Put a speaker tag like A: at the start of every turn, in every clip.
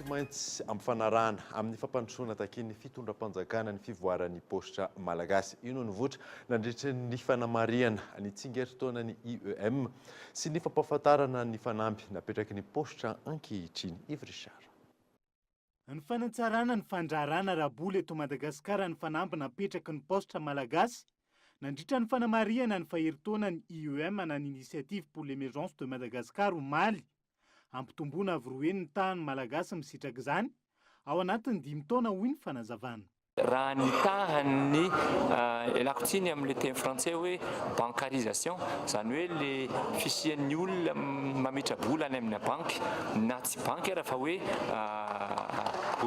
A: maintsy amin'ny fanarahana amin'ny fampandrosoana takin'ny fitondram-panjakana ny fivoaran'ny postra malagasy. Ino ny votra nandritra ny fanamariana ny tsingeritaona ny IEM sy ny fampahafantarana ny fanamby napetraky ny postra ankehitriny. Ivrisara.
B: Ny fanantsarana ny fandraharana ara-bola eto Madagasikara ny fanamby napetraky ny postra malagasy nandritra ny fanamariana ny faheritaona ny IEM na ny initiative pour l'émergence de Madagascar omaly ampitomboana avy ny tany malagasy misitraky izany ao anatin'ny 5 taona hoy ny fanazavana.
C: Raha ny tahany elakotsiny amin'ny teny frantsay hoe bancarisation, izany hoe le fisian'ny olona mamitra bola any amin'ny banky na tsy banky raha fa hoe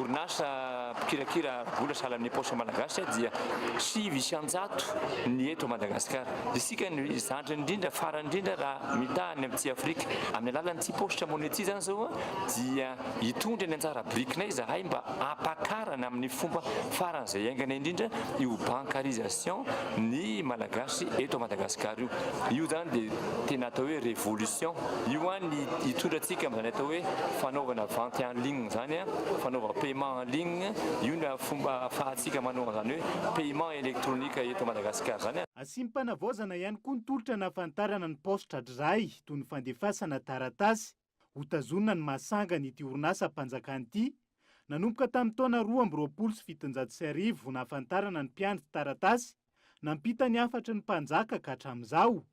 C: orinasa mpikirakira bola sahala amin'ny postra malagasy dia 700 ny eto Madagasikara. Isika ny zandry indrindra farany indrindra raha mitahany amin'ny Afrika amin'ny alalan'ny postra monéty zany zao dia hitondra ny anjara brikina izahay mba ampakarana amin'ny fomba farany zay aingana indrindra io bancarisation ny malagasy eto Madagasikara io zany dia tena atao hoe révolution io any hitondrantsika amin'izany atao hoe fanaovana vente en ligne zany fanaova paiement en ligne io na fomba ahafahantsika manao zany hoe paiement électronique eto Madagasikara zany.
B: Asim-panavozana ihany koa ny tolotra nahafantarana ny postra dray toy ny fandefasana taratasy hotazonina ny masanga n'ity orinasa mpanjakana ity nanomboka tamin'ny taona 2025 nahafantarana ny mpiandry taratasy nampita ny afatry ny mpanjaka ka hatramin'izao.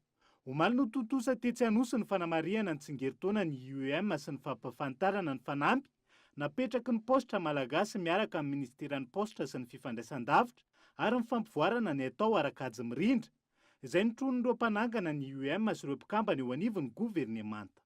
B: Omaly no totosa tetsy anosy ny fanamariana ny tsingeritaona ny IEM sy ny fampahafantarana ny fanamby napetraky ny postra malagasy miaraka amin'ny ministeran'ny postra sy ny fifandraisan-davitra ary ny fampivoarana ny atao arakajy mirindra izay nitronon'ireo mpanangana ny IEM sy ireo mpikambana eo anivon'ny governemanta.